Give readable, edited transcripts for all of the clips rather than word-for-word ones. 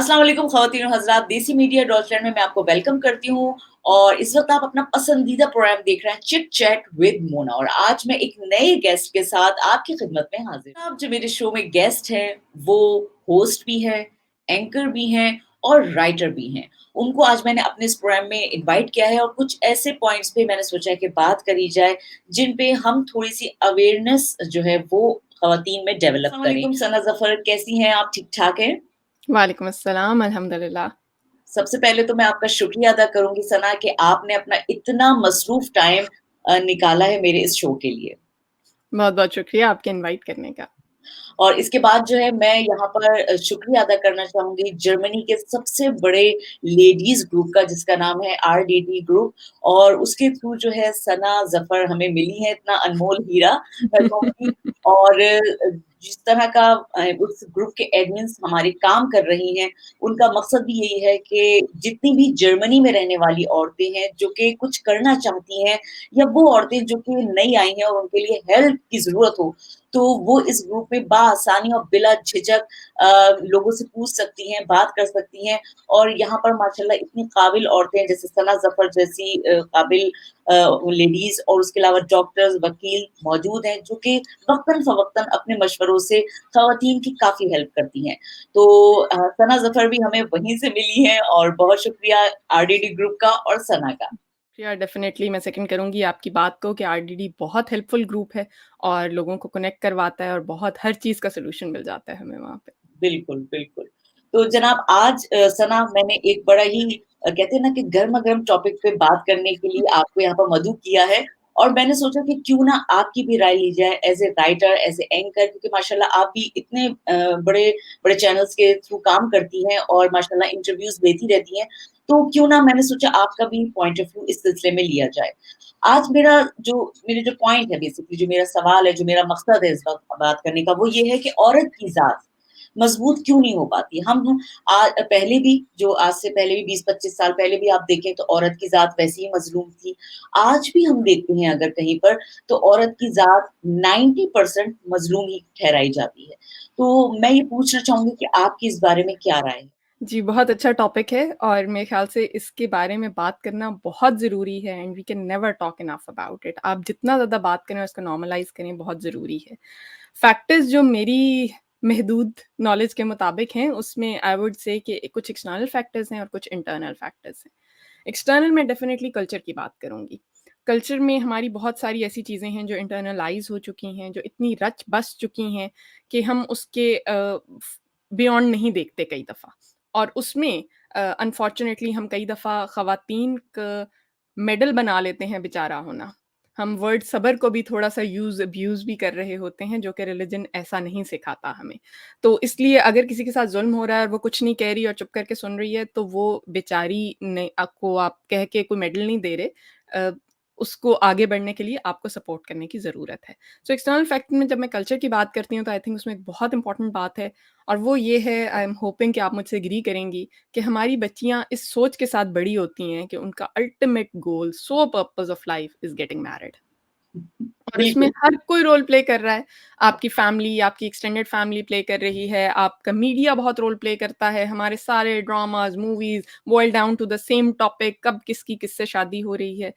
अस्सलाम वालेकुम ख़वातीन और हज़रात, देसी मीडिया डॉटलैंड में मैं आपको वेलकम करती हूँ और इस वक़्त आप अपना पसंदीदा प्रोग्राम देख रहे हैं चिट चैट विद मोना और आज मैं एक नए गेस्ट के साथ आपकी खिदमत में हाज़िर हूँ। अब जो मेरे शो में गेस्ट हैं, वो होस्ट भी हैं, एंकर भी हैं और राइटर भी हैं। उनको आज मैंने अपने इस प्रोग्राम में इनवाइट किया है और कुछ ऐसे पॉइंट्स पे मैंने सोचा है कि बात करी जाए, जिन पे हम थोड़ी-सी अवेयरनेस जो है वो ख़वातीन में डेवलप करें। अस्सलाम वालेकुम सना ज़फ़र, कैसी हैं आप? ठीक-ठाक हैं? वालेकुम अस्सलाम, अल्हम्दुलिल्लाह। सबसे पहले तो मैं आपका शुक्रिया अदा करूँगी सना कि आपने अपना इतना मसरूफ़ टाइम निकाला है मेरे इस शो के लिए। बहुत-बहुत शुक्रिया आपके इनवाइट करने का। और इसके बाद जो है मैं यहाँ पर शुक्रिया अदा करना चाहूँगी जर्मनी के सबसे बड़े लेडीज़ ग्रुप का जिसका नाम है आरडीडी ग्रुप और उसके थ्रू जो है सना ज़फ़र हमें मिली है इतना अनमोल हीरा मैं कहूँगी और जिस तरह का उस ग्रुप के एडमिन्स हमारे काम कर रही हैं, उनका मकसद भी यही है कि जितनी भी जर्मनी में रहने वाली औरतें हैं, जो कि कुछ करना चाहती हैं या वो औरतें जो कि नई आई हैं और उनके लिए हेल्प की ज़रूरत हो, तो वो इस ग्रुप में बाआसानी और बिला झिझक लोगों से पूछ सकती हैं, बात कर सकती हैं और यहाँ पर माशाल्लाह इतनी काबिल औरतें हैं जैसे सना ज़फ़र जैसी काबिल लेडीज़ और उसके अलावा डॉक्टर्स, वकील मौजूद हैं जो कि वक़्तन-फ़वक़्तन अपने मशवरों से ख़वातीन की काफ़ी हेल्प करती हैं। तो सना ज़फ़र भी हमें वहीं से मिली हैं और बहुत शुक्रिया आरडीडी ग्रुप का और सना का। या डेफ़िनेटली मैं सेकंड करूँगी आपकी बात को कि आरडीडी बहुत हेल्पफुल ग्रुप है और लोगों को कनेक्ट करवाता है और बहुत हर चीज़ का सॉल्यूशन मिल जाता है हमें वहाँ पे। बिल्कुल, बिल्कुल। तो जनाब आज सना मैंने एक बड़ा ही कहते हैं ना कि गरमा-गरम टॉपिक पे बात करने के लिए आपको यहाँ पर मदऊ किया है और मैंने सोचा कि क्यों ना आपकी भी राय ली जाए as a writer, as a anchor क्योंकि माशाल्लाह आप भी इतने बड़े बड़े चैनल्स के थ्रू काम करती हैं और माशाल्लाह इंटरव्यूज़ देती रहती हैं। तो क्यों ना मैंने सोचा आपका भी पॉइंट ऑफ व्यू इस सिलसिले में लिया जाए। आज मेरे जो पॉइंट है बेसिकली जो मेरा सवाल है, जो मेरा मकसद है इस वक़्त बात करने का वो ये है कि औरत की ज़ात मज़बूत क्यों नहीं हो पाती? हम पहले भी जो आज से पहले भी 20-25 साल पहले भी आप देखें तो औरत की ज़ात वैसे ही मज़लूम थी। आज भी हम देखते हैं अगर कहीं पर तो औरत की ज़ात 90% मज़लूम ही ठहराई जाती है। तो मैं ये पूछना चाहूँगी कि आपकी इस बारे में क्या राय है? जी, बहुत अच्छा टॉपिक है और मेरे ख़्याल से इसके बारे में बात करना बहुत ज़रूरी है and we can never talk enough about it. आप जितना ज़्यादा बात करें और इसको नॉर्मलाइज़ करें बहुत ज़रूरी है। फैक्टर्स जो मेरी महदूद नॉलेज के मुताबिक हैं, उसमें आई वुड से कि कुछ एक्सटर्नल फैक्टर्स हैं और कुछ इंटरनल फैक्टर्स हैं। एक्सटर्नल मैं डेफ़िनेटली कल्चर की बात करूँगी। कल्चर में हमारी बहुत सारी ऐसी चीज़ें हैं जो इंटरनलाइज़ हो चुकी हैं, जो इतनी रच बस चुकी हैं कि हम उसके बियॉन्ड नहीं देखते कई दफ़ा। और उसमें अनफॉर्च्युनेटली हम कई दफ़ा ख़वातीन क मेडल बना लेते हैं बेचारा होना। हम वर्ड सब्र को भी थोड़ा-सा अब्यूज़ भी कर रहे होते हैं, जो कि रिलिजन ऐसा नहीं सिखाता हमें। तो इसलिए अगर किसी के साथ ज़ुल्म हो रहा है और वो कुछ नहीं कह रही और चुप करके सुन रही है, तो वो बेचारी ने आपको आप कह के कोई मेडल नहीं दे रहे। उसको आगे बढ़ने के लिए आपको सपोर्ट करने की ज़रूरत है। सो एक्सटर्नल फैक्टर में जब मैं कल्चर की बात करती हूँ, तो आई थिंक उसमें एक बहुत इम्पोर्टेंट बात है और वो ये है आई एम होपिंग कि आप मुझसे एग्री करेंगी कि हमारी बच्चियाँ इस सोच के साथ बड़ी होती हैं कि उनका ultimate goal, so purpose of life is getting married. और उसमें बिल्कुल। हर कोई रोल प्ले कर रहा है। आपकी फैमिली, आपकी एक्सटेंडेड फैमिली प्ले कर रही है, आपका मीडिया बहुत रोल प्ले करता है, हमारे सारे dramas, movies boil down to the same topic कब किसकी किससे शादी हो रही है।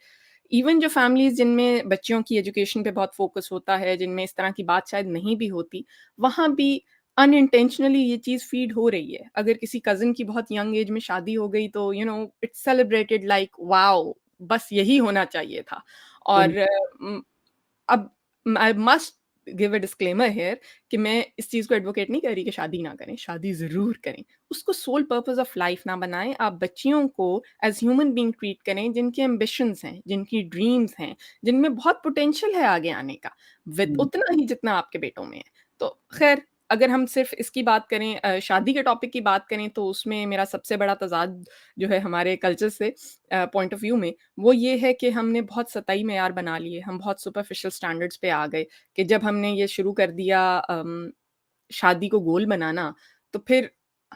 इवन जो फैमिलीज़ जिनमें बच्चियों की एजुकेशन पे बहुत फ़ोकस होता है, जिनमें इस तरह की बात शायद नहीं भी होती, वहाँ भी अनइंटेंशनली ये चीज़ फ़ीड हो रही है। अगर किसी कज़िन की बहुत यंग एज में शादी हो गई तो इट्स सेलिब्रेटेड लाइक वॉव! बस यही होना चाहिए था। बिल और अब I must give a disclaimer here कि मैं इस चीज़ को एडवोकेट नहीं कर रही कि शादी ना करें, शादी ज़रूर करें। उसको सोल पर्पस ऑफ लाइफ ना बनाएँ, आप बच्चियों को एज़ ह्यूमन बीइंग ट्रीट करें जिनके एम्बिशंस हैं, जिनकी ड्रीम्स हैं, जिनमें बहुत पोटेंशियल है आगे आने का, विद हुँ। उतना ही जितना आपके बेटों में है। तो ख़ैर अगर हम सिर्फ़ इसकी बात करें शादी के टॉपिक की बात करें तो उसमें मेरा सबसे बड़ा तज़ाद जो है हमारे कल्चर से पॉइंट ऑफ व्यू में वो ये है कि हमने बहुत सतही मेयार बना लिए, हम बहुत सुपरफिशियल स्टैंडर्ड्स पे आ गए कि जब हमने ये शुरू कर दिया शादी को गोल बनाना, तो फिर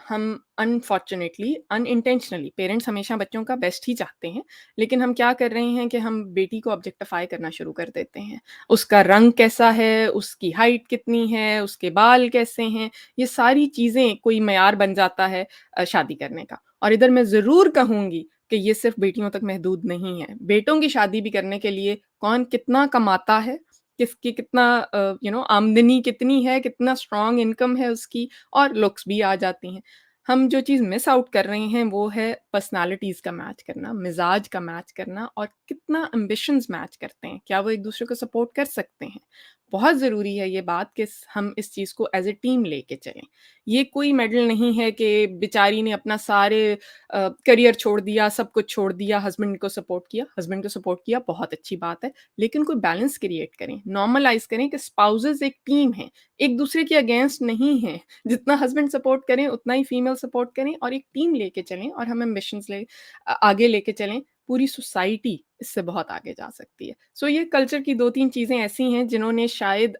हम अनफॉर्च्युनेटली, अनइंटेंशनली पेरेंट्स हमेशा बच्चों का बेस्ट ही चाहते हैं, लेकिन हम क्या कर रहे हैं कि हम बेटी को ऑब्जेक्टिफाई करना शुरू कर देते हैं। उसका रंग कैसा है, उसकी हाइट कितनी है, उसके बाल कैसे हैं, ये सारी चीज़ें कोई मयार बन जाता है शादी करने का। और इधर मैं ज़रूर कहूँगी कि ये सिर्फ़ बेटियों तक महदूद नहीं है। बेटों की शादी भी करने के लिए कौन कितना कमाता है, किसकी कितना आमदनी कितनी है, कितना स्ट्रॉन्ग इनकम है उसकी, और लुक्स भी आ जाती हैं। हम जो चीज़ मिस आउट कर रहे हैं वो है पर्सनैलिटीज़ का मैच करना, मिज़ाज का मैच करना और कितना एम्बिशंस मैच करते हैं। क्या वो एक-दूसरे को सपोर्ट कर सकते हैं? बहुत ज़रूरी है ये बात कि हम इस चीज़ को एज़ अ टीम लेके चलें। ये कोई मेडल नहीं है कि बेचारी ने अपना सारे करियर छोड़ दिया, सब कुछ छोड़ दिया, हस्बैंड को सपोर्ट किया। हस्बैंड को सपोर्ट किया, बहुत अच्छी बात है, लेकिन कोई बैलेंस क्रिएट करें, नॉर्मलाइज़ करें कि स्पाउसेज़ एक टीम हैं, एक-दूसरे के अगेंस्ट नहीं हैं। जितना हस्बैंड सपोर्ट करें, उतना ही फीमेल सपोर्ट करें और एक टीम लेके चलें और हम एम्बिशंस आगे लेके चलें। पूरी सोसाइटी इससे बहुत आगे जा सकती है। सो ये कल्चर की 2-3 चीज़ें ऐसी हैं जिन्होंने शायद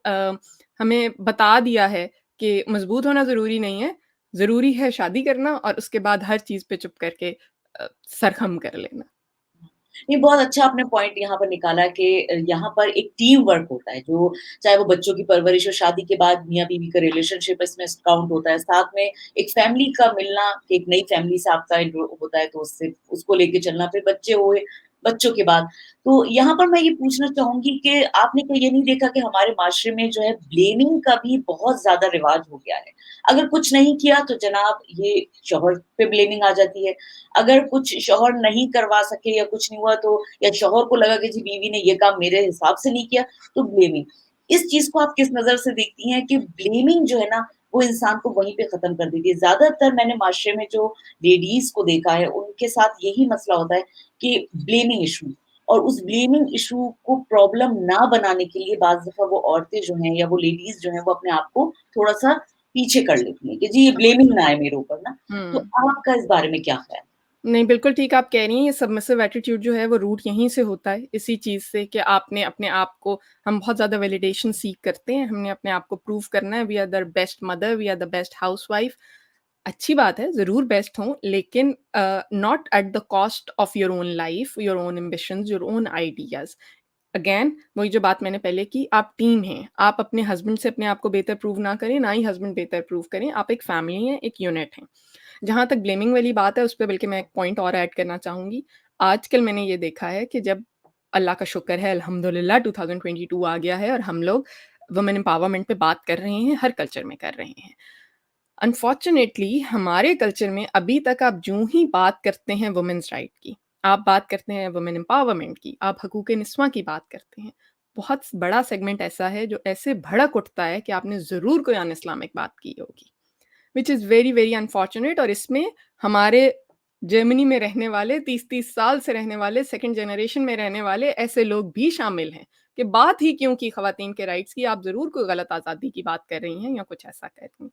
हमें बता दिया है कि मज़बूत होना ज़रूरी नहीं है, ज़रूरी है शादी करना और उसके बाद हर चीज़ पे चुप करके सर खम कर लेना। ये बहुत अच्छा आपने पॉइंट यहाँ पर निकाला कि यहाँ पर एक टीम वर्क होता है, जो चाहे वो बच्चों की परवरिश हो, शादी के बाद मियाँ-बीवी का रिलेशनशिप इसमें काउंट होता है। साथ में एक फैमिली का मिलना, कि एक नई फैमिली से आपका इंट्रो होता है, तो उससे उसको लेके चलना, फिर बच्चे हुए, बच्चों के बाद। तो यहाँ पर मैं ये पूछना चाहूँगी कि आपने क्या ये नहीं देखा कि हमारे माशरे में जो है ब्लेमिंग का भी बहुत ज़्यादा रिवाज हो गया है? अगर कुछ नहीं किया तो जनाब ये शौहर पे ब्लेमिंग आ जाती है। अगर कुछ शौहर नहीं करवा सके या कुछ नहीं हुआ तो या शौहर को लगा कि जी बीवी ने ये काम मेरे हिसाब से नहीं किया तो ब्लेमिंग। इस चीज़ को आप किस नज़र से देखती हैं कि ब्लेमिंग जो है ना वो इंसान को वहीं पे ख़त्म कर देती है। ज़्यादातर मैंने माशरे में जो लेडीज़ को देखा है उनके साथ यही मसला होता है कि ब्लेमिंग इश्यू और उस ब्लेमिंग इश्यू को प्रॉब्लम ना बनाने के लिए बाज़ दफ़ा वो औरतें जो हैं या वो लेडीज़ जो हैं वो अपने आप को थोड़ा-सा पीछे कर लेती हैं कि जी ये ब्लेमिंग ना आए मेरे ऊपर ना। तो हुँ। आपका इस बारे में क्या ख़्याल है? नहीं, बिल्कुल ठीक आप कह रही हैं, ये सबमिसिव एटीट्यूड जो है वो रूट यहीं से होता है, इसी चीज़ से कि आपने अपने आप को हम बहुत ज़्यादा वैलिडेशन सीक करते हैं, हमने अपने आप को प्रूव करना है, we are the best mother, we are the best housewife. अच्छी बात है, ज़रूर बेस्ट हों, लेकिन not at the cost of your own life, your own ambitions, your own ideas. Again वही जो बात मैंने पहले की, आप टीम हैं, आप अपने हस्बैंड से अपने आप को बेहतर प्रूव ना करें, ना ही हस्बैंड बेहतर प्रूव करें, आप एक फैमिली हैं, एक यूनिट हैं। जहाँ तक ब्लेमिंग वाली बात है, उस पे बल्कि मैं एक पॉइंट और ऐड करना चाहूँगी। आजकल मैंने ये देखा है कि जब अल्लाह का शुक्र है अल्हम्दुलिल्लाह 2022 आ गया है और हम लोग वुमेन एम्पावरमेंट पे बात कर रहे हैं, हर कल्चर में कर रहे हैं। अनफॉर्च्युनेटली हमारे कल्चर में अभी तक आप जूँ ही बात करते हैं वुमेन्स राइट की, आप बात करते हैं वुमेन एम्पावरमेंट की, आप हकूक़-ए-निस्वां की बात करते हैं। बहुत बड़ा सेगमेंट ऐसा है जो ऐसे भड़क उठता है कि आपने ज़रूर कोई अन-इस्लामिक बात की होगी। Which is very, very unfortunate और इसमें हमारे जर्मनी में रहने वाले 30-30 साल से रहने वाले, सेकंड जनरेशन में रहने वाले ऐसे लोग भी शामिल हैं, कि बात ही क्यों की ख़वातीन के राइट्स की, आप ज़रूर कोई गलत आज़ादी की बात कर रही हैं या कुछ ऐसा कह रही हैं।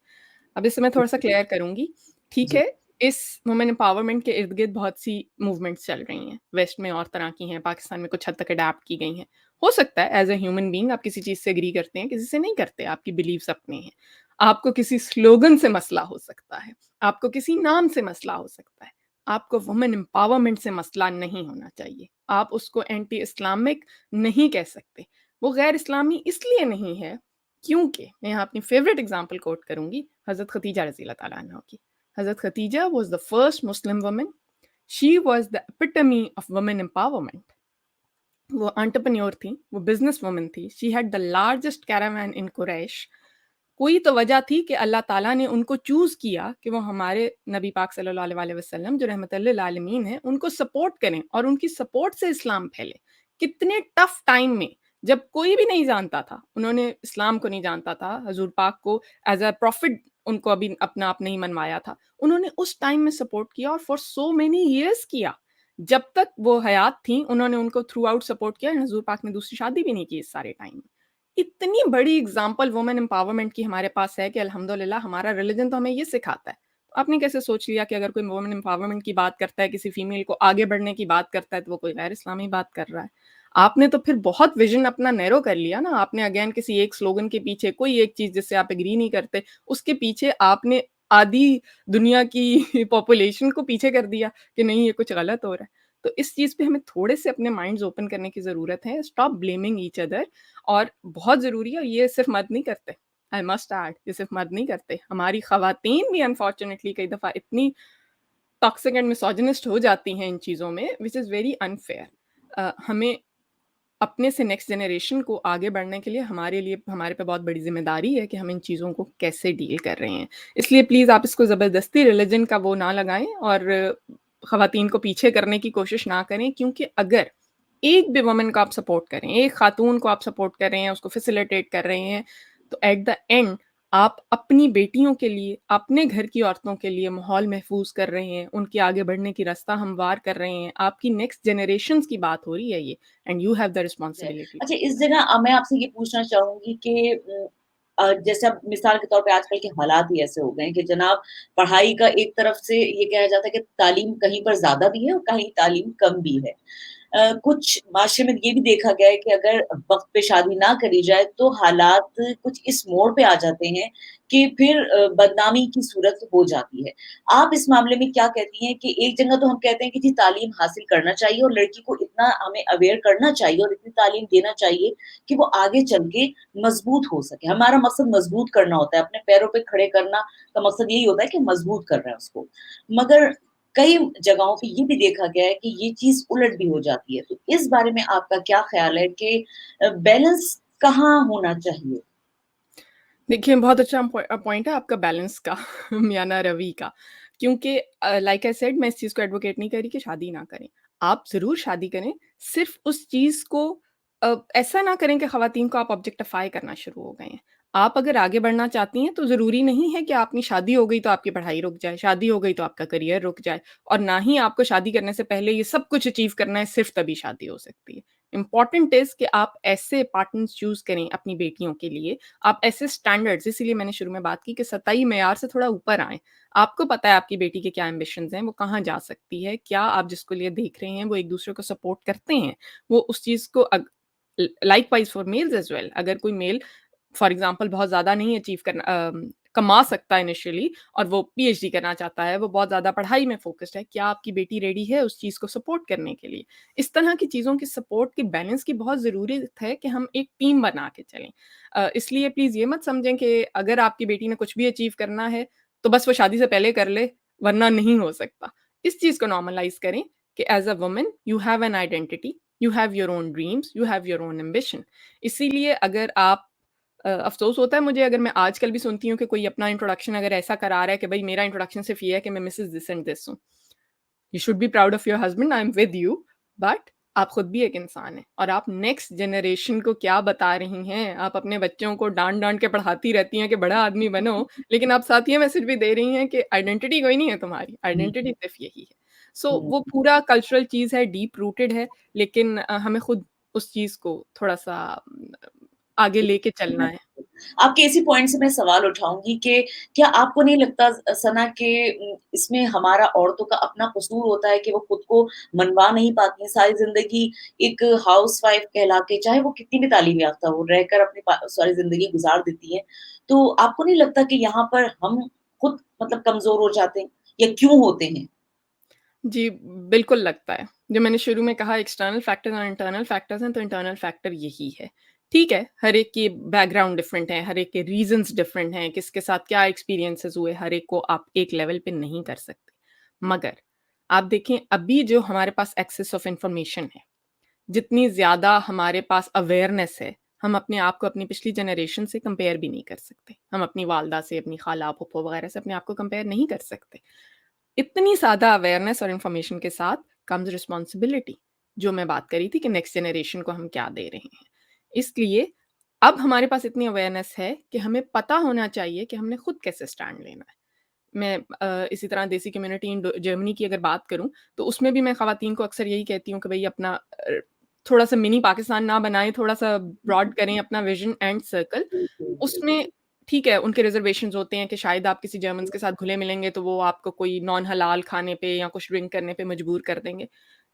अब इसे मैं थोड़ा-सा क्लियर करूँगी। ठीक जी। है, इस वुमेन एम्पावरमेंट के इर्द-गिर्द बहुत सी मूवमेंट्स चल रही हैं। वेस्ट में और तरह की हैं, पाकिस्तान में कुछ हद तक अडैप्ट की गई हैं। हो सकता है एज़ अ ह्यूमन बीइंग आप किसी चीज़ से एग्री करते हैं, किसी से नहीं करते, आपकी बिलीव्स अपने हैं। आपको किसी स्लोगन से मसला हो सकता है, आपको किसी नाम से मसला हो सकता है, आपको वुमेन एम्पावरमेंट से मसला नहीं होना चाहिए। आप उसको एंटी इस्लामिक नहीं कह सकते। वो गैर इस्लामी इसलिए नहीं है क्योंकि मैं यहाँ अपनी फ़ेवरेट एग्ज़ाम्पल कोट करूँगी, हज़रत खदीजा रज़ी अल्लाह तआला अन्हा की। हज़रत Khadija was the first Muslim woman, she was the epitome of women empowerment. वो एंटरप्रेन्योर थी, वो बिज़नेस वुमन थी, she had the largest caravan in Quraish. कोई तो वजह थी कि अल्लाह ताला ने उनको चूज़ किया कि वो हमारे नबी पाक सल्लल्लाहु अलैहि वसल्लम जो रहमतुल लिल आलमीन हैं, उनको सपोर्ट करें और उनकी सपोर्ट से इस्लाम फैले। कितने टफ़ टाइम में, जब कोई भी नहीं जानता था, उन्होंने इस्लाम को नहीं जानता था, हज़ूर पाक को एज़ अ प्रॉफ़िट उनको अभी अपना आप नहीं मनवाया था। उन्होंने उस टाइम में सपोर्ट किया और फॉर सो मेनी इयर्स किया। जब तक वो हयात थीं, उन्होंने उनको थ्रू आउट सपोर्ट किया। हज़ूर पाक ने दूसरी शादी भी नहीं की इस सारे टाइम में। इतनी बड़ी एग्ज़ाम्पल वुमेन एम्पावरमेंट की हमारे पास है कि अल्हम्दुलिल्लाह हमारा रिलिजन तो हमें ये सिखाता है। तो आपने कैसे सोच लिया कि अगर कोई वुमेन एम्पावरमेंट की बात करता है, किसी फीमेल को आगे बढ़ने की बात करता है, तो वो कोई गैर इस्लामी बात कर रहा है? आपने तो फिर बहुत विज़न अपना नैरो कर लिया ना, आपने अगेन किसी एक स्लोगन के पीछे कोई एक चीज़ जिससे आप एग्री नहीं करते, उसके पीछे आपने आधी दुनिया की पॉपुलेशन को पीछे कर दिया कि नहीं ये कुछ गलत हो रहा है। तो इस चीज़ पे हमें थोड़े से अपने माइंड्स ओपन करने की ज़रूरत है, स्टॉप ब्लेमिंग ईच अदर और बहुत ज़रूरी है और ये सिर्फ़ मर्द नहीं करते, आई मस्ट ऐड ये सिर्फ़ मर्द नहीं करते, हमारी ख़वातीन भी अनफॉर्च्युनेटली कई दफ़ा इतनी टॉक्सिक एंड मिसोजिनिस्ट हो जाती हैं इन चीज़ों में व्हिच इज़ वेरी अनफेयर। हमें अपने से नेक्स्ट जनरेशन को आगे बढ़ने के लिए हमारे पे बहुत बड़ी ज़िम्मेदारी है कि हम इन चीज़ों को कैसे डील कर रहे हैं। इसलिए प्लीज़ आप इसको ज़बरदस्ती रिलिजन का वो ना लगाएँ और ख़वातीन को पीछे करने की कोशिश ना करें क्योंकि अगर एक भी वुमन को आप सपोर्ट करें, एक खातून को आप सपोर्ट कर रहे हैं, उसको फैसिलिटेट कर रहे हैं, तो एट द एंड आप अपनी बेटियों के लिए, अपने घर की औरतों के लिए माहौल महफ़ूज़ कर रहे हैं, उनके आगे बढ़ने की रास्ता हमवार कर रहे हैं। आपकी नेक्स्ट जनरेशंस की बात हो रही है ये। एंड यू हैव द है। रिस्पांसिबिलिटी अच्छा टू डू इस दैट। जगह मैं आपसे ये पूछना चाहूँगी कि जैसे अब मिसाल के तौर पे आजकल के हालात ही ऐसे हो गए हैं कि जनाब पढ़ाई का एक तरफ से ये कहा जाता है कि तालीम कहीं पर ज़्यादा भी है और कहीं तालीम कम भी है। कुछ माशरे में ये भी देखा गया है कि अगर वक़्त पे शादी ना करी जाए तो हालात कुछ इस मोड़ पे आ जाते हैं कि फिर बदनामी की सूरत हो जाती है। आप इस मामले में क्या कहती हैं कि एक जगह तो हम कहते हैं कि जी तालीम हासिल करना चाहिए और लड़की को इतना हमें अवेयर करना चाहिए और इतनी तालीम देना चाहिए कि वो आगे चल के मज़बूत हो सके। हमारा मकसद मज़बूत करना होता है, अपने पैरों पे खड़े करना का मकसद यही होता है कि मज़बूत कर रहे हैं उसको। मगर कई जगहों पे ये भी देखा गया है कि ये चीज़ उलट भी हो जाती है। तो इस बारे में आपका क्या ख़्याल है कि बैलेंस कहाँ होना चाहिए? देखिए, बहुत अच्छा पॉइंट है आपका बैलेंस का मियाना रवि का। क्योंकि लाइक आई सेड मैं इस चीज़ को एडवोकेट नहीं कर रही कि शादी ना करें। आप ज़रूर शादी करें, सिर्फ़ उस चीज़ को ऐसा ना करें कि ख़वातीन को आप ऑब्जेक्टिफ़ाई करना शुरू हो गए हैं। आप अगर आगे बढ़ना चाहती हैं, तो ज़रूरी नहीं है कि आपकी शादी हो गई तो आपकी पढ़ाई रुक जाए, शादी हो गई तो आपका करियर रुक जाए और ना ही आपको शादी करने से पहले ये सब कुछ अचीव करना है, सिर्फ़ तभी शादी हो सकती है। इम्पोर्टेंट इज़ कि आप ऐसे पार्टनर्स चूज़ करें अपनी बेटियों के लिए आप ऐसे स्टैंडर्ड्स इसीलिए मैंने शुरू में बात की कि सतही मेयार से थोड़ा ऊपर आएँ। आपको पता है आपकी बेटी के क्या एम्बिशंस हैं, वो कहाँ जा सकती है, क्या आप जिसको लिए देख रहे हैं वो एक-दूसरे को सपोर्ट करते हैं। वो उस चीज़ को likewise for mails as well अगर कोई मेल फॉर एग्ज़ाम्पल बहुत ज़्यादा नहीं अचीव कमा सकता है इनिशियली और वो पीएचडी करना चाहता है, वो बहुत ज़्यादा पढ़ाई में फ़ोकस्ड है, क्या आपकी बेटी रेडी है उस चीज़ को सपोर्ट करने के लिए? इस तरह की चीज़ों की सपोर्ट की बैलेंस की बहुत ज़रूरत है कि हम एक टीम बना के चलें। इसलिए प्लीज़ ये मत समझें कि अगर आपकी बेटी ने कुछ भी अचीव करना है, तो बस वो शादी से पहले कर ले, वरना नहीं हो सकता। इस चीज़ को नॉर्मलाइज़ करें कि as a woman you have an identity, you have your own dreams, you have your own ambition. इसीलिए अगर आप अफ़सोस होता है मुझे अगर मैं आजकल भी सुनती हूँ कि कोई अपना इंट्रोडक्शन अगर ऐसा करा रहा है कि भई मेरा इंट्रोडक्शन सिर्फ़ ये है कि मैं मिसेज़ दिस एंड दिस हूँ। You should be proud of your husband, I am with you, but आप खुद भी एक इंसान हैं और आप नेक्स्ट जनरेशन को क्या बता रही हैं? आप अपने बच्चों को डाँट-डाँट के पढ़ाती रहती हैं कि बड़ा आदमी बनो, लेकिन आप साथ ये मैसेज भी दे रही हैं कि आइडेंटिटी कोई नहीं है तुम्हारी, हुँ, आइडेंटिटी सिर्फ़ यही है। सो हुँ, वो पूरा कल्चरल चीज़ है, डीप रूटेड है, लेकिन हमें खुद उस चीज़ को थोड़ा-सा आगे लेके चलना है। आपके इसी पॉइंट से मैं सवाल उठाऊँगी कि क्या आपको नहीं लगता सना कि इसमें हमारा औरतों का अपना कसूर होता है कि वो खुद को मनवा नहीं पाती हैं, सारी ज़िंदगी एक हाउसवाइफ़ कहला के, चाहे वो कितनी भी तालीम याफ़्ता हो, रहकर अपनी सारी ज़िंदगी गुज़ार देती हैं। तो आपको नहीं लगता कि यहाँ पर हम खुद मतलब कमज़ोर हो जाते हैं या क्यों होते हैं? जी, बिल्कुल लगता है। जो मैंने शुरू में कहा एक्सटर्नल फैक्टर्स और इंटरनल फैक्टर्स हैं, तो इंटरनल फैक्टर यही है। ठीक है, हर एक की बैकग्राउंड डिफरेंट है, हर एक के रीज़न्स डिफरेंट हैं, किसके साथ क्या एक्सपीरियंसेस हुए, हर एक को आप एक लेवल पे नहीं कर सकते। मगर आप देखें अभी जो हमारे पास एक्सेस ऑफ इन्फॉर्मेशन है, जितनी ज़्यादा हमारे पास अवेयरनेस है, हम अपने आप को अपनी पिछली जनरेशन से कंपेयर भी नहीं कर सकते। हम अपनी वालदा से, अपनी खाला, फूफो वगैरह से अपने आप को कंपेयर नहीं कर सकते। इतनी ज़्यादा अवेयरनेस और इन्फॉर्मेशन के साथ कम्स रिस्पॉन्सिबिलिटी, जो मैं बात कर रही थी कि नेक्स्ट जनरेशन को हम क्या दे रहे हैं। इसलिए अब हमारे पास इतनी अवेयरनेस है कि हमें पता होना चाहिए कि हमने खुद कैसे स्टैंड लेना है। मैं इसी तरह देसी कम्युनिटी इन जर्मनी की अगर बात करूँ, तो उसमें भी मैं ख़वातीन को अक्सर यही कहती हूँ कि भई अपना थोड़ा-सा मिनी पाकिस्तान ना बनाएँ, थोड़ा-सा ब्रॉड करें अपना विज़न एंड सर्कल। बिल्कुल, उसमें बिल्कुल। ठीक है, उनके रिज़र्वेशंस होते हैं कि शायद आप किसी जर्मन्स के साथ घुले-मिलेंगे तो वो आपको कोई नॉन हलाल खाने पे या कुछ ड्रिंक करने पे मजबूर कर देंगे। हुँ,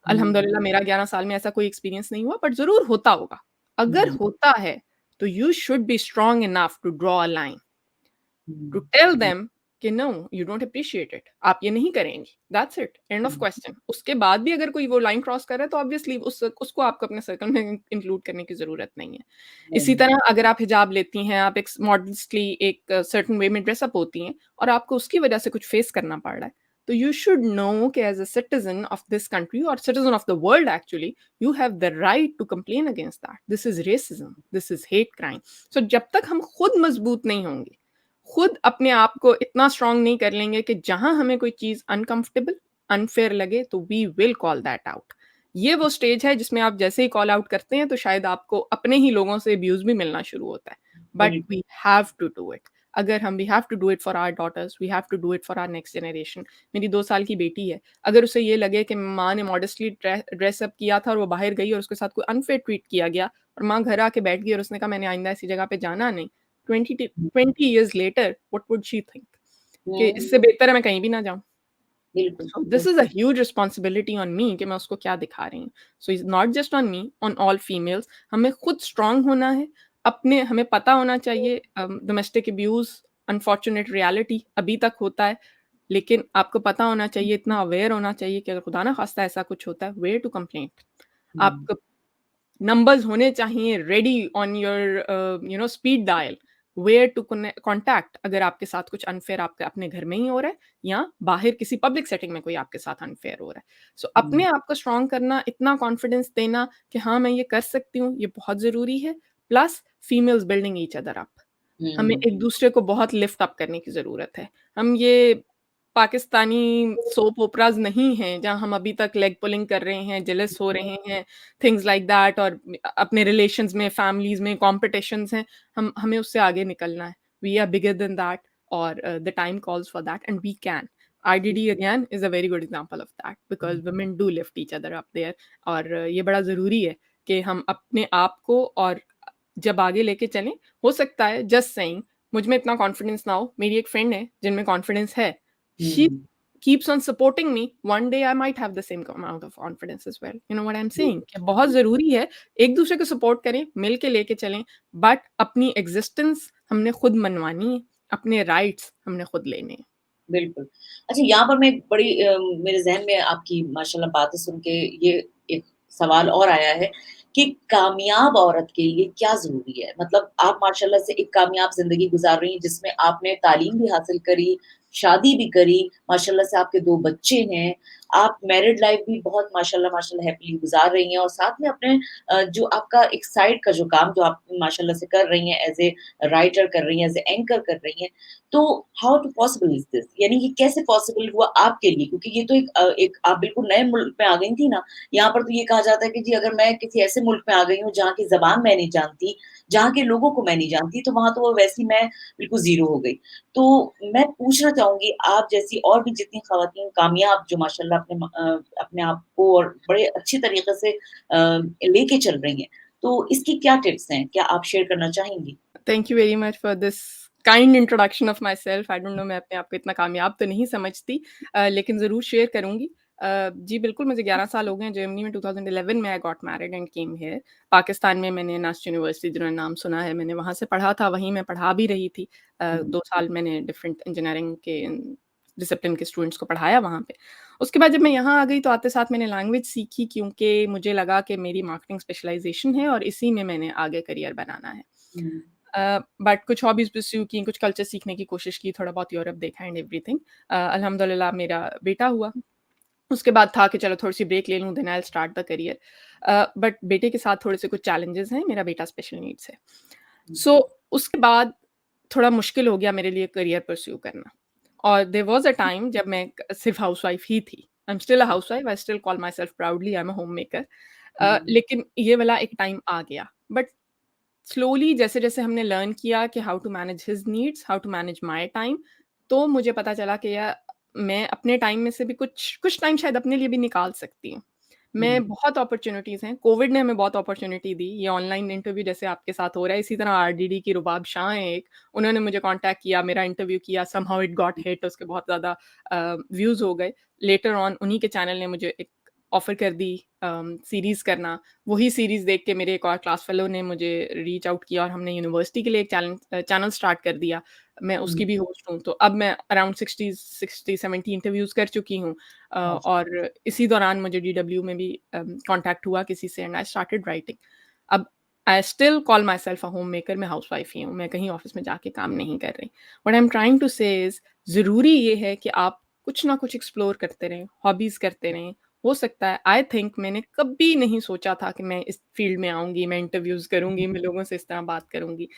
अल्हम्दुलिल्लाह मेरा 11 साल में ऐसा कोई एक्सपीरियंस नहीं हुआ बट ज़रूर होता होगा। अगर हुँ, होता है, तो you should be strong enough to draw a line, hmm, to tell hmm, them कि no you don't appreciate it, आप ये नहीं करेंगी, that's it, end of hmm, question. उसके बाद भी अगर कोई वो लाइन क्रॉस कर रहा है तो ऑब्वियसली उसको आपको अपने सर्कल में इंक्लूड करने की ज़रूरत नहीं है। इसी हुँ, तरह अगर आप हिजाब लेती हैं, आप एक मॉडestly एक सर्टेन वे में ड्रेस अप होती हैं और आपको उसकी वजह से कुछ फेस करना पड़ रहा है, तो यू शुड नो कि as a citizen of this country और citizen of the world actually, you have the right to complain against that. This is racism, this is hate crime. So जब तक हम खुद मजबूत नहीं होंगे, खुद अपने आप को इतना स्ट्रॉन्ग नहीं कर लेंगे कि जहाँ हमें कोई चीज़ अनकंफर्टेबल, अनफेयर लगे तो we will call that out. ये वो स्टेज है जिसमें आप जैसे ही कॉल आउट करते हैं तो शायद आपको अपने ही लोगों से अब्यूज़ भी मिलना शुरू होता है। बट बिल्कुल। We have to do it. अगर हम we have to do it for our daughters, we have to do it for our next generation. मेरी 2 साल की बेटी है, अगर उसे ये लगे कि माँ ने मॉडेस्टली ड्रेस अप किया था और वो बाहर गई और उसके साथ कोई अनफेयर ट्रीट किया गया और माँ घर आके बैठ गई और उसने कहा मैंने आइंदा ऐसी जगह पे जाना नहीं, 20 years later, what would she think? कि हुँ, इससे बेहतर है मैं कहीं भी ना जाऊँ। बिल्कुल, So this is a huge responsibility on me कि मैं उसको क्या दिखा रही हूँ। So it's not just on me, on all females। हमें खुद स्ट्रॉन्ग होना है, अपने हमें पता होना चाहिए डोमेस्टिक अब्यूज़ अनफॉर्च्यूनेट रियलिटी अभी तक होता है, लेकिन आपको पता होना चाहिए, इतना अवेयर होना चाहिए कि अगर खुदा ना ख़ास्ता ऐसा कुछ होता है, वेयर टू कंप्लेंट। हुँ, आपको नंबर्स होने चाहिए ready on your speed dial, where to contact अगर आपके साथ कुछ अनफेयर आपके अपने घर में ही हो रहा है या बाहर किसी पब्लिक सेटिंग में कोई आपके साथ अनफेयर हो रहा है। सो हुँ, अपने आप को स्ट्रॉन्ग करना, इतना कॉन्फिडेंस देना कि हाँ, मैं ये कर सकती हूँ, ये बहुत ज़रूरी है। Plus females building each other up. हमें हुँ, एक-दूसरे को बहुत लिफ्ट अप करने की ज़रूरत है। हम ये पाकिस्तानी सोप ओपेराज़ नहीं हैं, जहाँ हम अभी तक लेग पुलिंग कर रहे हैं, जेलस हो रहे हैं, थिंग्स लाइक दैट और अपने रिलेशंस में, फैमिलीज़ में कॉम्पिटिशन्स हैं। हमें उससे आगे निकलना है। We are bigger than that or the time calls for that and we can. IDD again is a very good example of that because women do lift each other up there और ये बड़ा ज़रूरी है कि हम अपने आप को और जब आगे लेके चलें, हो सकता है जस्ट सेइंग मुझ में इतना कॉन्फिडेंस ना हो, मेरी एक फ्रेंड है जिनमें कॉन्फिडेंस है, she hmm, keeps on supporting me, one day I might have the same amount of confidence as well, you know what I am saying? कि बहुत बिल्कुल। ज़रूरी है एक-दूसरे को सपोर्ट करें, मिल के लेके चलें, बट अपनी एक्जिस्टेंस हमने खुद मनवानी है, अपने राइट्स हमने खुद लेने हैं। बिल्कुल। अच्छा यहाँ पर मैं एक बड़ी मेरे ज़हन में आपकी माशाल्लाह बातें सुन के ये एक सवाल और आया है कि कामयाब औरत के लिए क्या ज़रूरी है? मतलब आप माशाल्लाह से एक कामयाब ज़िंदगी गुज़ार रही हैं जिसमें आपने तालीम भी हासिल करी, शादी भी करी, माशाल्लाह से आपके 2 बच्चे हैं, आप मैरिड लाइफ़ भी बहुत माशाल्लाह माशाल्लाह हैपीली गुज़ार रही हैं और साथ में अपने जो आपका एक साइड का जो काम जो आप माशाल्लाह से कर रही हैं एज़ ए राइटर कर रही हैं, एज़ ए एंकर कर रही हैं, तो how to possible is this? यानी ये कैसे पॉसिबल हुआ आपके लिए? क्योंकि ये तो एक आप बिल्कुल नए मुल्क में आ गई थी ना, यहाँ पर तो ये कहा जाता है कि जी अगर मैं किसी ऐसे मुल्क में आ गई हूँ जहाँ की ज़बान मैं नहीं जानती, जहाँ के लोगों को मैं नहीं जानती, तो वहाँ तो वैसे ही मैं बिल्कुल ज़ीरो हो गई। तो मैं पूछना चाहूँगी आप जैसी और भी जितनी ख़वातीन कामयाब जो माशाल्लाह अपने आप को और बड़े अच्छे तरीके से लेके चल रही हैं, तो इसकी क्या टिप्स हैं? क्या आप शेयर करना चाहेंगी? Thank you very much for this kind introduction of my self. I don't no मैं अपने आप को इतना कामयाब तो नहीं समझती लेकिन ज़रूर शेयर करूँगी। जी बिल्कुल मुझे 11 साल हो गए हैं जर्मनी में 2011 में I got married and came here. Pakistan में मैंने नास्ट यूनिवर्सिटी जिन्होंने नाम सुना है मैंने वहाँ से पढ़ा था, वहीं मैं पढ़ा भी रही थी। हुँ, 2 साल मैंने डिफरेंट इंजीनियरिंग के डिसिप्लिन के स्टूडेंट्स को पढ़ाया वहाँ पे। उसके बाद जब मैं यहाँ आ गई तो आते साथ मैंने लैंग्वेज सीखी क्योंकि मुझे लगा कि मेरी मार्केटिंग स्पेशलाइज़ेशन है और इसी में मैंने आगे करियर बनाना है। हुँ, बट कुछ हॉबीज़ परस्यू की, कुछ कल्चर सीखने की कोशिश की, थोड़ा बहुत यूरोप देखा एंड एवरीथिंग। अल्हम्दुलिल्लाह मेरा बेटा हुआ। उसके बाद था कि चलो थोड़ी-सी ब्रेक ले लूँ, then I will start the career. But बेटे के साथ थोड़े-से कुछ चैलेंजेज़ हैं, मेरा बेटा स्पेशल नीड्स है। हुँ, सो उसके बाद थोड़ा मुश्किल हो गया मेरे लिए करियर परस्यू करना और देयर वाज़ अ टाइम जब मैं सिर्फ़ हाउसवाइफ़ ही थी। I am still a housewife, I still call myself proudly I am a homemaker. हुँ, लेकिन ये वाला एक टाइम आ गया। बट स्लोली जैसे-जैसे हमने लर्न किया कि how to manage his needs, how to manage my time, तो मुझे पता चला कि यार मैं अपने टाइम में से भी कुछ कुछ टाइम शायद अपने लिए भी निकाल सकती हूँ। हुँ, मैं बहुत अपॉर्च्युनिटीज़ हैं, कोविड ने हमें बहुत अपॉर्च्युनिटी दी, ये ऑनलाइन इंटरव्यू जैसे आपके साथ हो रहा है, इसी तरह आरडीडी की रुबाब शाह हैं एक, उन्होंने मुझे कॉन्टैक्ट किया, मेरा इंटरव्यू किया, समहाउ इट गॉट हिट उसके बहुत ज़्यादा व्यूज़ हो गए। लेटर ऑन उन्हीं के चैनल ने मुझे एक ऑफ़र कर दी सीरीज़ करना, वही सीरीज़ देख के मेरे एक और क्लास फेलो ने मुझे रीच आउट किया और हमने यूनिवर्सिटी के लिए एक चैनल स्टार्ट कर दिया। मैं हुँ, उसकी भी होस्ट हूँ, तो अब मैं अराउंड 60-70 इंटरव्यूज़ कर चुकी हूँ अच्छा। और इसी दौरान मुझे डीडब्ल्यू में भी कॉन्टैक्ट हुआ किसी से एंड आई स्टार्टेड राइटिंग। अब I still call myself a homemaker, मैं हाउसवाइफ ही हूँ, मैं कहीं ऑफ़िस में जाके काम नहीं कर रही। What I am trying to say is ज़रूरी ये है कि आप कुछ ना कुछ एक्सप्लोर करते रहें, हॉबीज़ करते रहें। हो सकता है आई थिंक मैंने कभी नहीं सोचा था कि मैं इस फ़ील्ड में आऊँगी, मैं इंटरव्यूज़ करूँगी, मैं लोगों से इस तरह बात करूँगी।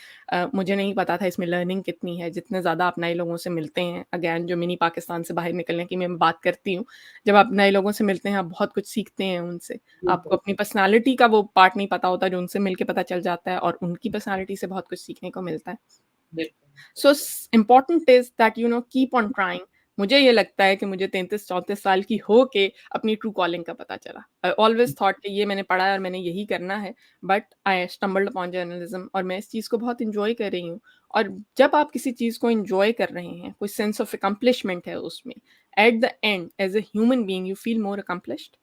मुझे नहीं पता था इसमें लर्निंग कितनी है, जितने ज़्यादा आप नए लोगों से मिलते हैं, अगेन जो मिनी पाकिस्तान से बाहर निकलने की मैं बात करती हूँ। जब आप नए लोगों से मिलते हैं, आप बहुत कुछ सीखते हैं उनसे। आपको बिल्कुल, अपनी पर्सनैलिटी का वो पार्ट नहीं पता होता जो उनसे मिलके पता चल जाता है और उनकी पर्सनैलिटी से बहुत कुछ सीखने को मिलता है। बिल्कुल। So important is that you know keep on trying. मुझे ये लगता है कि मुझे 33-34 साल की हो के अपनी ट्रू कॉलिंग का पता चला। आई ऑलवेज़ थॉट कि ये मैंने पढ़ा है और मैंने यही करना है, but I stumbled upon journalism और मैं इस चीज़ को बहुत एन्जॉय कर रही हूँ। और जब आप किसी चीज़ को एन्जॉय कर रहे हैं, कोई सेंस ऑफ अकम्प्लिशमेंट है उसमें, at the end as a human being you feel more accomplished.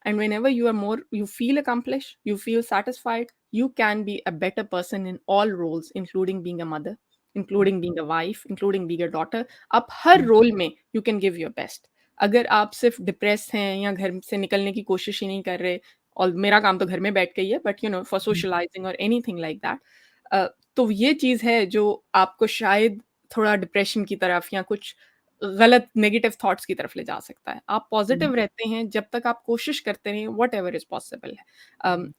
And whenever you feel accomplished, you feel satisfied, you can be a better person in all roles, including being a mother, including being a wife, including being a daughter. आप हर हुँ, role में you can give your best. अगर आप सिर्फ depress हैं या घर से निकलने की कोशिश ही नहीं कर रहे और मेरा काम तो घर में बैठ के ही है but you know for hmm, socializing और एनीथिंग लाइक दैट, तो ये चीज़ है जो आपको शायद थोड़ा डिप्रेशन की तरफ या कुछ गलत नेगेटिव थॉट्स की तरफ ले जा सकता है। आप हुँ, पॉज़िटिव रहते हैं जब तक आप कोशिश करते रहें व्हाटएवर इज़ पॉसिबल है। हुँ,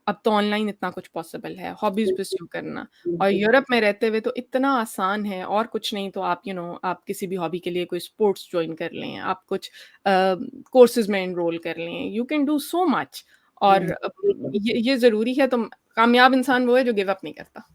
अब तो ऑनलाइन इतना कुछ पॉसिबल है, हॉबीज़ बिल्कुल, परस्यू करना और बिल्कुल, यूरोप में रहते हुए तो इतना आसान है और कुछ नहीं तो आप आप किसी भी हॉबी के लिए कोई स्पोर्ट्स जॉइन कर लें, आप कुछ कोर्सेज़ में एनरोल कर लें, you can do so much और हुँ, बिल्कुल। ये ज़रूरी है तो कामयाब इंसान वो है जो गिव अप नहीं करता।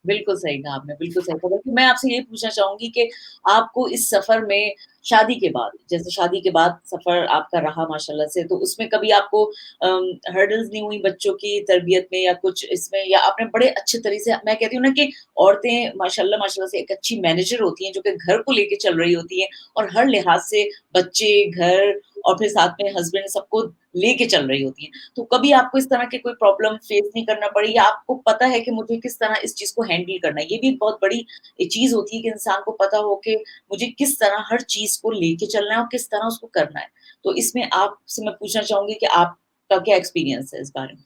बिल्कुल सही कहा आपने, बिल्कुल सही कहा। बल्कि मैं आपसे ये पूछना चाहूँगी कि आपको इस सफ़र में शादी के बाद, जैसे शादी के बाद सफ़र आपका रहा माशाल्लाह से, तो उसमें कभी आपको हर्डल्स नहीं हुई बच्चों की तरबियत में या कुछ इसमें या आपने बड़े अच्छे तरह से मैं कहती हूँ ना कि औरतें माशाल्लाह माशाल्लाह से एक अच्छी मैनेजर होती हैं, जो कि घर को लेके चल रही होती हैं और हर लिहाज़ से बच्चे, घर और फिर साथ में हस्बैंड सबको लेके चल रही होती हैं। तो कभी आपको इस तरह की कोई प्रॉब्लम फेस नहीं करना पड़ी या आपको पता है कि मुझे किस तरह इस चीज़ को हैंडल करना है? ये भी एक बहुत बड़ी चीज़ होती है कि इंसान को पता हो कि मुझे किस तरह हर चीज़ को लेके चलना है और किस तरह उसको करना है। तो इसमें आपसे मैं पूछना चाहूँगी कि आपका क्या एक्सपीरियंस है इस बारे में?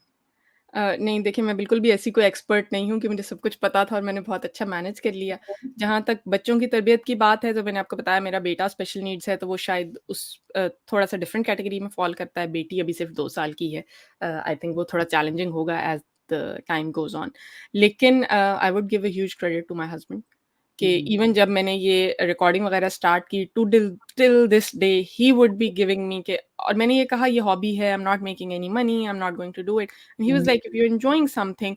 नहीं देखिए, मैं बिल्कुल भी ऐसी कोई एक्सपर्ट नहीं हूँ कि मुझे सब कुछ पता था और मैंने बहुत अच्छा मैनेज कर लिया। जहाँ तक बच्चों की तरबियत की बात है, तो मैंने आपको बताया मेरा बेटा स्पेशल नीड्स है, तो वो शायद थोड़ा-सा डिफरेंट कैटेगरी में फ़ॉल करता है। बेटी अभी सिर्फ़ 2 साल की है। आई थिंक वो थोड़ा चैलेंजिंग होगा as the time goes on. लेकिन I would give a huge credit to my husband कि हुँ, इवन जब मैंने ये रिकॉर्डिंग वगैरह स्टार्ट की to till this day he would be giving me के और मैंने ये कहा ये हॉबी है, I am not making any money, I am not going to do it. And he was hmm, like, if you're enjoying something,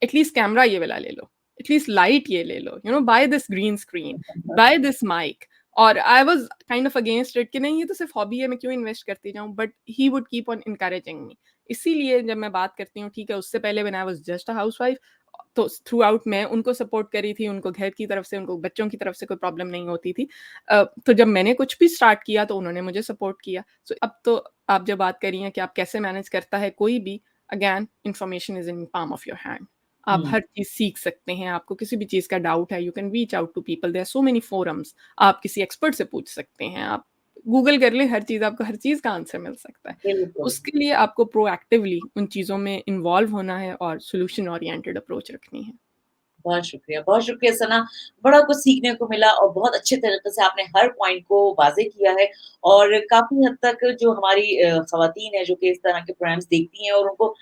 at least camera ये वाला ले लो, at least लाइट ये ले लो, buy this green screen, buy this mic। और I was kind of against it कि नहीं ये तो सिर्फ हॉबी है, मैं क्यों इन्वेस्ट करती जाऊँ? But he would keep on encouraging me. इसीलिए जब मैं बात करती हूँ, ठीक है, उससे पहले when I was just a housewife तो थ्रू आउट मैं उनको सपोर्ट करी थी, उनको घर की तरफ से, उनको बच्चों की तरफ से कोई प्रॉब्लम नहीं होती थी। तो जब मैंने कुछ भी स्टार्ट किया तो उन्होंने मुझे सपोर्ट किया। सो अब तो आप जब बात कर रही हैं कि आप कैसे मैनेज करता है कोई भी, again information is in palm of your hand. आप हुँ, हर चीज़ सीख सकते हैं, आपको किसी भी चीज़ का डाउट है, you can reach out to people, there are so many forums. आप किसी एक्सपर्ट से पूछ सकते हैं, आप गूगल कर लें, हर चीज़ आपको हर चीज़ का आंसर मिल सकता है। बिल्कुल। उसके लिए आपको प्रोएक्टिवली उन चीज़ों में इन्वॉल्व होना है और सॉल्यूशन ओरिएंटेड अप्रोच रखनी है। बहुत शुक्रिया सना। बड़ा कुछ सीखने को मिला और बहुत अच्छे तरीके से आपने हर पॉइंट को वाज़ेह किया है और काफ़ी हद तक जो हमारी ख़वातीन हैं जो कि इस तरह के प्रोग्राम्स देखती हैं और उनको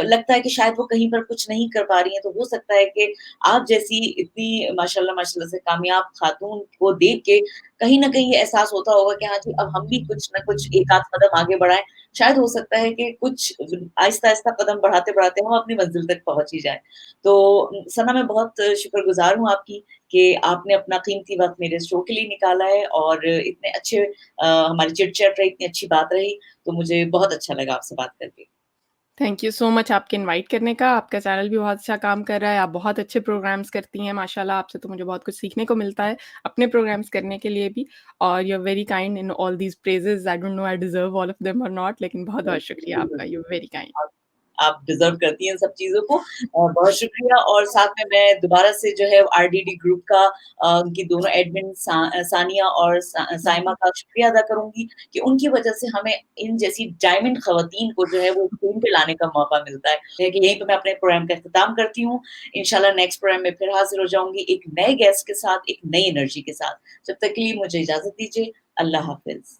लगता है कि शायद वो कहीं पर कुछ नहीं कर पा रही हैं, तो हो सकता है कि आप जैसी इतनी माशाल्लाह माशाल्लाह से कामयाब खातून को देख के कहीं न कहीं ये एहसास होता होगा कि हाँ जी, अब हम भी कुछ न कुछ एक आध कदम आगे बढ़ाएँ। शायद हो सकता है कि कुछ आहिस्ता-आहिस्ता कदम बढ़ाते-बढ़ाते हम अपनी मंज़िल तक पहुँच ही जाएँ। तो सना मैं बहुत शुक्रगुज़ार हूँ आपकी कि आपने अपना कीमती वक़्त मेरे शो के लिए निकाला है और इतने अच्छे हमारी चिट-चैट रही, इतनी अच्छी बात रही, तो मुझे बहुत अच्छा लगा आपसे बात करके। थैंक यू सो मच आपके इनवाइट करने का। आपका चैनल भी बहुत अच्छा काम कर रहा है। आप बहुत अच्छे प्रोग्राम्स करती हैं माशाल्लाह, आपसे तो मुझे बहुत कुछ सीखने को मिलता है, अपने प्रोग्राम्स करने के लिए भी और you are very kind in all these praises. I don't know I deserve all of them or not लेकिन बहुत-बहुत शुक्रिया आपका। You are very kind. आप डिज़र्व करती हैं इन सब चीज़ों को। बहुत शुक्रिया और साथ में मैं दोबारा से जो है आरडीडी ग्रुप का उनकी दोनों एडमिन सानिया और साइमा का शुक्रिया अदा करूँगी कि उनकी वजह से हमें इन जैसी डायमंड ख़वातीन को जो है वो स्क्रीन पे लाने का मौका मिलता है कि यहीं पे मैं अपने प्रोग्राम का इख्तिताम करती हूँ। इंशाल्लाह नेक्स्ट प्रोग्राम में फिर हाज़िर हो जाऊँगी एक नए गेस्ट के साथ, एक नई एनर्जी के साथ। जब तक के लिए मुझे इजाज़त दीजिए। अल्लाह हाफ़िज़।